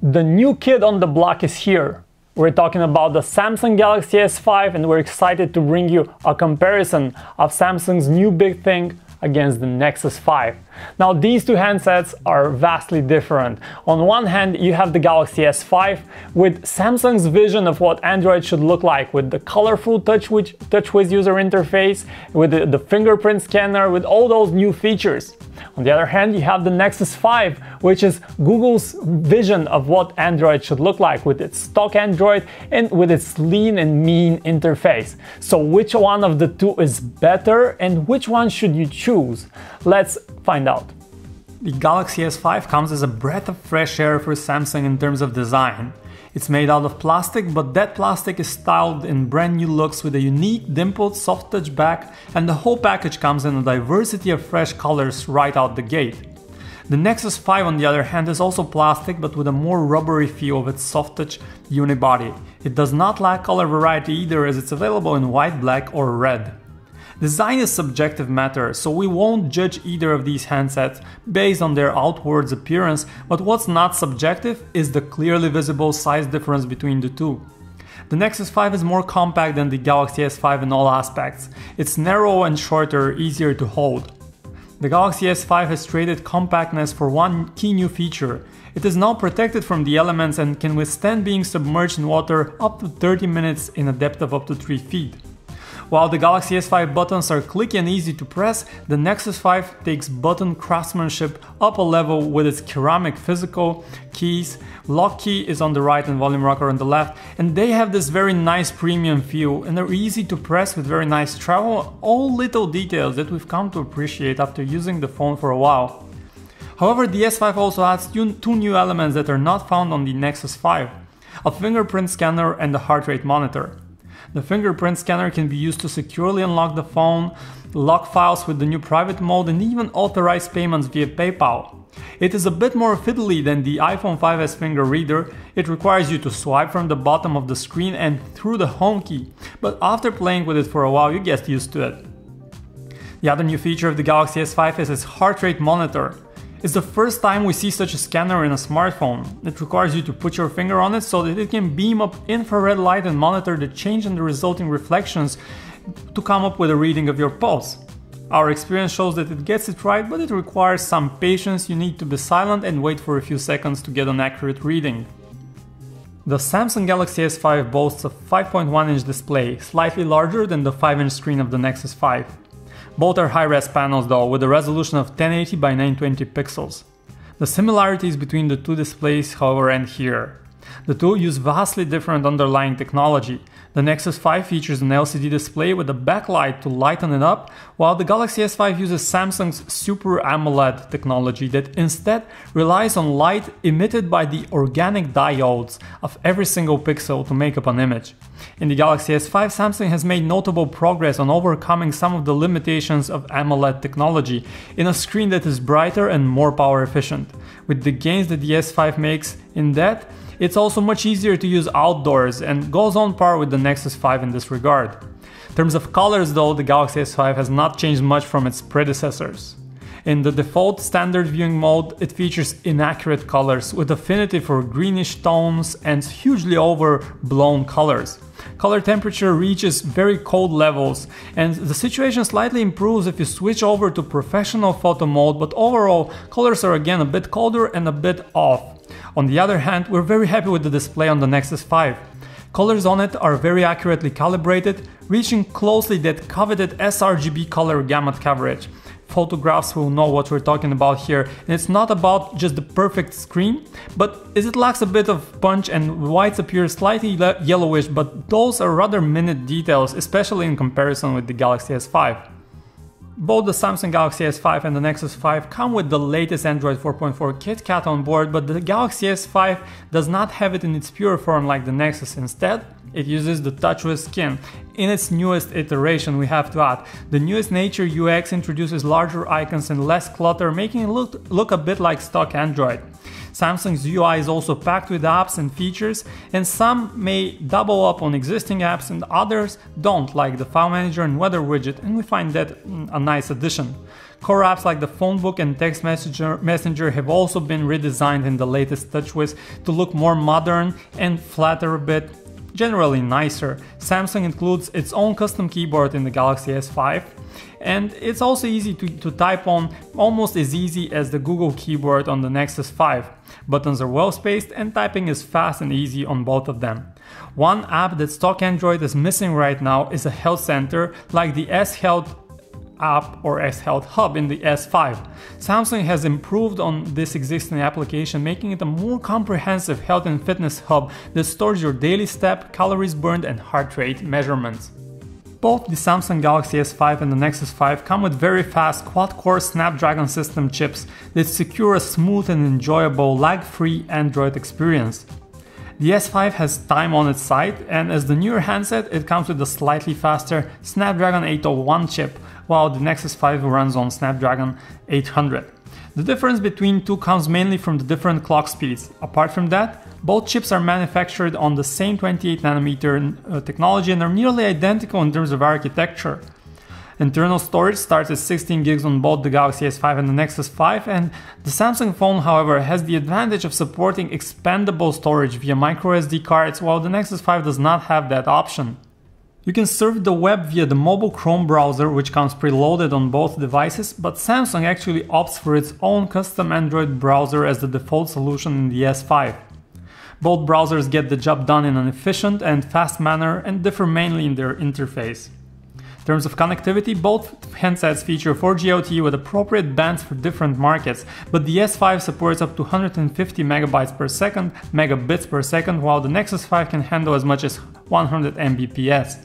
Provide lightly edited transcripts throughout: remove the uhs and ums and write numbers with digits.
The new kid on the block is here. We're talking about the Samsung Galaxy S5 and we're excited to bring you a comparison of Samsung's new big thing against the Nexus 5. Now these two handsets are vastly different. On one hand you have the Galaxy S5 with Samsung's vision of what Android should look like, with the colorful TouchWiz user interface, with the fingerprint scanner, with all those new features. On the other hand, you have the Nexus 5, which is Google's vision of what Android should look like, with its stock Android and with its lean and mean interface. So which one of the two is better and which one should you choose? Let's find out. The Galaxy S5 comes as a breath of fresh air for Samsung in terms of design. It's made out of plastic, but that plastic is styled in brand new looks with a unique dimpled soft touch back, and the whole package comes in a diversity of fresh colors right out the gate. The Nexus 5 on the other hand is also plastic, but with a more rubbery feel of its soft touch unibody. It does not lack color variety either, as it's available in white, black or red. Design is subjective matter, so we won't judge either of these handsets based on their outwards appearance, but what's not subjective is the clearly visible size difference between the two. The Nexus 5 is more compact than the Galaxy S5 in all aspects. It's narrow and shorter, easier to hold. The Galaxy S5 has traded compactness for one key new feature. It is now protected from the elements and can withstand being submerged in water up to 30 minutes in a depth of up to 3 feet. While the Galaxy S5 buttons are clicky and easy to press, the Nexus 5 takes button craftsmanship up a level with its ceramic physical keys. Lock key is on the right and volume rocker on the left, and they have this very nice premium feel and are easy to press with very nice travel, all little details that we've come to appreciate after using the phone for a while. However, the S5 also adds two new elements that are not found on the Nexus 5, a fingerprint scanner and a heart rate monitor. The fingerprint scanner can be used to securely unlock the phone, lock files with the new private mode, and even authorize payments via PayPal. It is a bit more fiddly than the iPhone 5s finger reader. It requires you to swipe from the bottom of the screen and through the home key, but after playing with it for a while you get used to it. The other new feature of the Galaxy S5 is its heart rate monitor. It's the first time we see such a scanner in a smartphone. It requires you to put your finger on it so that it can beam up infrared light and monitor the change in the resulting reflections to come up with a reading of your pulse. Our experience shows that it gets it right, but it requires some patience. You need to be silent and wait for a few seconds to get an accurate reading. The Samsung Galaxy S5 boasts a 5.1-inch display, slightly larger than the 5-inch screen of the Nexus 5. Both are high-res panels though, with a resolution of 1080 by 920 pixels. The similarities between the two displays, however, end here. The two use vastly different underlying technology. The Nexus 5 features an LCD display with a backlight to lighten it up, while the Galaxy S5 uses Samsung's Super AMOLED technology that instead relies on light emitted by the organic diodes of every single pixel to make up an image. In the Galaxy S5, Samsung has made notable progress on overcoming some of the limitations of AMOLED technology in a screen that is brighter and more power efficient. With the gains that the S5 makes in that, it's also much easier to use outdoors and goes on par with the Nexus 5 in this regard. In terms of colors though, the Galaxy S5 has not changed much from its predecessors. In the default standard viewing mode, it features inaccurate colors with affinity for greenish tones and hugely overblown colors. Color temperature reaches very cold levels, and the situation slightly improves if you switch over to professional photo mode, but overall colors are again a bit colder and a bit off. On the other hand, we're very happy with the display on the Nexus 5. Colors on it are very accurately calibrated, reaching closely that coveted sRGB color gamut coverage. Photographs will know what we're talking about here, and it's not about just the perfect screen, but it lacks a bit of punch and whites appear slightly yellowish, but those are rather minute details, especially in comparison with the Galaxy S5. Both the Samsung Galaxy S5 and the Nexus 5 come with the latest Android 4.4 KitKat on board, but the Galaxy S5 does not have it in its pure form like the Nexus. Instead, it uses the TouchWiz skin. In its newest iteration, we have to add, the newest Nature UX introduces larger icons and less clutter, making it look a bit like stock Android. Samsung's UI is also packed with apps and features, and some may double up on existing apps and others don't, like the file manager and weather widget, and we find that a nice addition. Core apps like the phone book and text messenger have also been redesigned in the latest TouchWiz to look more modern and flatter a bit, generally nicer. Samsung includes its own custom keyboard in the Galaxy S5, and it's also easy to type on, almost as easy as the Google keyboard on the Nexus 5. Buttons are well spaced and typing is fast and easy on both of them. One app that stock Android is missing right now is a health center like the S Health app or S Health Hub in the S5. Samsung has improved on this existing application, making it a more comprehensive health and fitness hub that stores your daily step, calories burned and heart rate measurements. Both the Samsung Galaxy S5 and the Nexus 5 come with very fast quad-core Snapdragon system chips that secure a smooth and enjoyable lag-free Android experience. The S5 has time on its side, and as the newer handset, it comes with a slightly faster Snapdragon 801 chip, while the Nexus 5 runs on Snapdragon 800. The difference between two comes mainly from the different clock speeds. Apart from that, both chips are manufactured on the same 28nm technology and are nearly identical in terms of architecture. Internal storage starts at 16 gigs on both the Galaxy S5 and the Nexus 5, and the Samsung phone, however, has the advantage of supporting expandable storage via microSD cards, while the Nexus 5 does not have that option. You can surf the web via the mobile Chrome browser, which comes preloaded on both devices, but Samsung actually opts for its own custom Android browser as the default solution in the S5. Both browsers get the job done in an efficient and fast manner and differ mainly in their interface. In terms of connectivity, both handsets feature 4G LTE with appropriate bands for different markets, but the S5 supports up to 150 megabits per second, megabits per second, while the Nexus 5 can handle as much as 100 Mbps.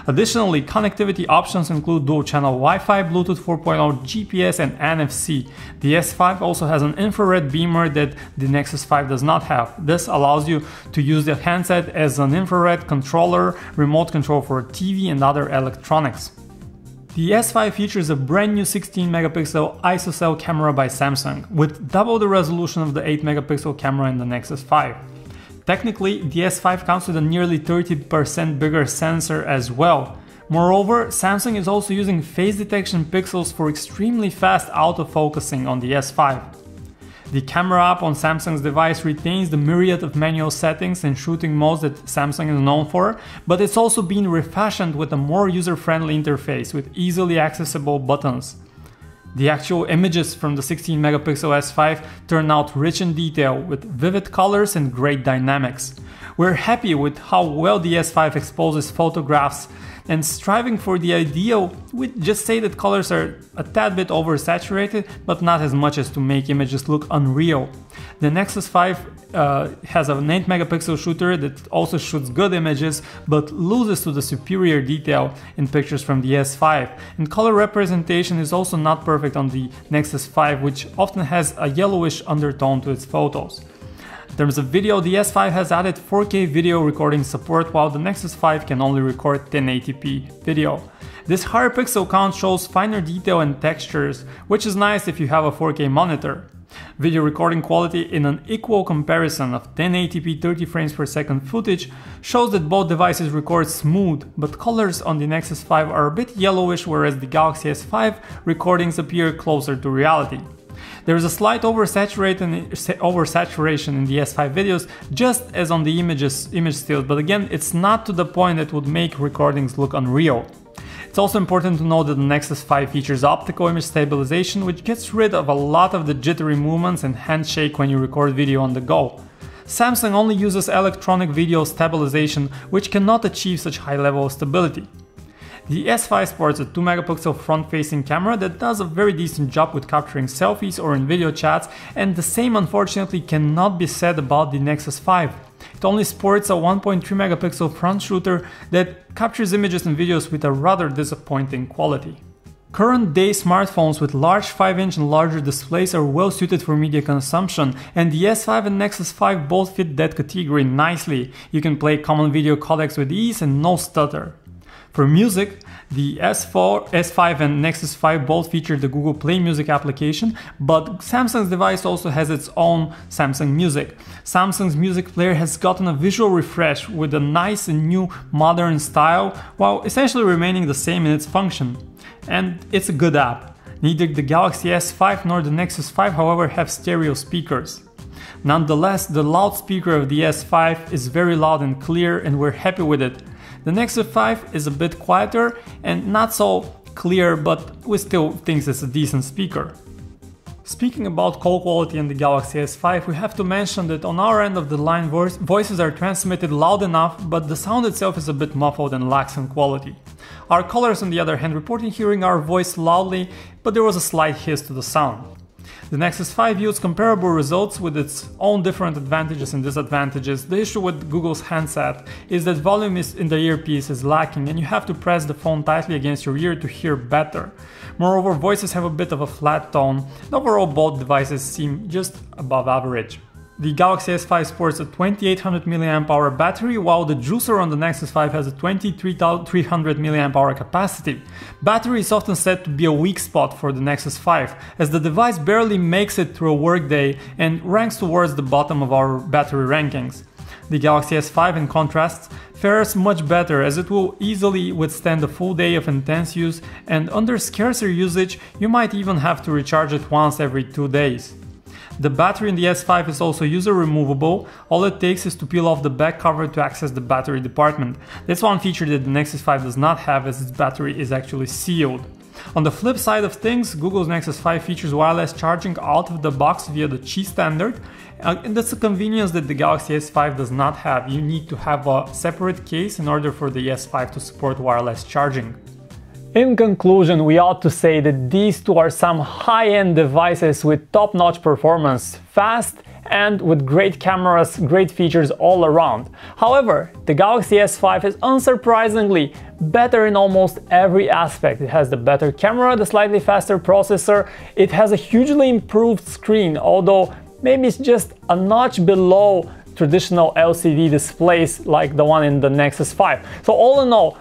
Additionally, connectivity options include dual-channel Wi-Fi, Bluetooth 4.0, GPS and NFC. The S5 also has an infrared beamer that the Nexus 5 does not have. This allows you to use the handset as an infrared controller, remote control for TV and other electronics. The S5 features a brand new 16-megapixel ISOCELL camera by Samsung, with double the resolution of the 8-megapixel camera in the Nexus 5. Technically, the S5 comes with a nearly 30% bigger sensor as well. Moreover, Samsung is also using face detection pixels for extremely fast autofocusing on the S5. The camera app on Samsung's device retains the myriad of manual settings and shooting modes that Samsung is known for, but it's also been refashioned with a more user-friendly interface with easily accessible buttons. The actual images from the 16-megapixel S5 turn out rich in detail with vivid colors and great dynamics. We're happy with how well the S5 exposes photographs, and striving for the ideal, we'd just say that colors are a tad bit oversaturated, but not as much as to make images look unreal. The Nexus 5 has an 8-megapixel shooter that also shoots good images, but loses to the superior detail in pictures from the S5. And color representation is also not perfect on the Nexus 5, which often has a yellowish undertone to its photos. In terms of video, the S5 has added 4K video recording support, while the Nexus 5 can only record 1080p video. This higher pixel count shows finer detail and textures, which is nice if you have a 4K monitor. Video recording quality in an equal comparison of 1080p 30 frames per second footage shows that both devices record smooth, but colors on the Nexus 5 are a bit yellowish, whereas the Galaxy S5 recordings appear closer to reality. There is a slight oversaturation in the S5 videos, just as on the image stills, but again, it's not to the point that would make recordings look unreal. It's also important to note that the Nexus 5 features optical image stabilization, which gets rid of a lot of the jittery movements and handshake when you record video on the go. Samsung only uses electronic video stabilization, which cannot achieve such high level of stability. The S5 sports a 2-megapixel front-facing camera that does a very decent job with capturing selfies or in video chats, and the same unfortunately cannot be said about the Nexus 5. It only sports a 1.3-megapixel front shooter that captures images and videos with a rather disappointing quality. Current day smartphones with large 5-inch and larger displays are well suited for media consumption, and the S5 and Nexus 5 both fit that category nicely. You can play common video codecs with ease and no stutter. For music, the S5 and Nexus 5 both feature the Google Play Music application, but Samsung's device also has its own Samsung Music. Samsung's music player has gotten a visual refresh with a nice and new modern style, while essentially remaining the same in its function. And it's a good app. Neither the Galaxy S5 nor the Nexus 5, however, have stereo speakers. Nonetheless, the loudspeaker of the S5 is very loud and clear, and we're happy with it. The Nexus 5 is a bit quieter and not so clear, but we still think it's a decent speaker. Speaking about call quality in the Galaxy S5, we have to mention that on our end of the line voices are transmitted loud enough, but the sound itself is a bit muffled and lacks in quality. Our callers, on the other hand, reporting hearing our voice loudly, but there was a slight hiss to the sound. The Nexus 5 yields comparable results with its own different advantages and disadvantages. The issue with Google's handset is that volume in the earpiece is lacking and you have to press the phone tightly against your ear to hear better. Moreover, voices have a bit of a flat tone, and overall both devices seem just above average. The Galaxy S5 sports a 2800 mAh battery, while the juicer on the Nexus 5 has a 2300 mAh capacity. Battery is often said to be a weak spot for the Nexus 5, as the device barely makes it through a workday and ranks towards the bottom of our battery rankings. The Galaxy S5, in contrast, fares much better, as it will easily withstand a full day of intense use, and under scarcer usage you might even have to recharge it once every 2 days. The battery in the S5 is also user removable. All it takes is to peel off the back cover to access the battery department. That's one feature that the Nexus 5 does not have, as its battery is actually sealed. On the flip side of things, Google's Nexus 5 features wireless charging out of the box via the Qi standard, and that's a convenience that the Galaxy S5 does not have. You need to have a separate case in order for the S5 to support wireless charging. In conclusion, we ought to say that these two are some high-end devices with top-notch performance, fast and with great cameras, great features all around. However, the Galaxy S5 is unsurprisingly better in almost every aspect. It has the better camera, the slightly faster processor, it has a hugely improved screen, although maybe it's just a notch below traditional LCD displays like the one in the Nexus 5. So all in all,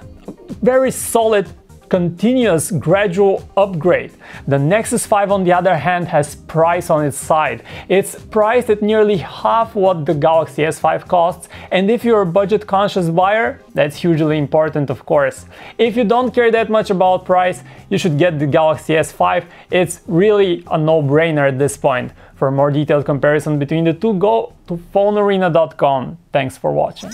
very solid, continuous gradual upgrade. The Nexus 5 on the other hand has price on its side. It's priced at nearly half what the Galaxy S5 costs, and if you're a budget conscious buyer, that's hugely important, of course. If you don't care that much about price, you should get the Galaxy S5. It's really a no-brainer at this point. For a more detailed comparison between the two, go to PhoneArena.com. Thanks for watching.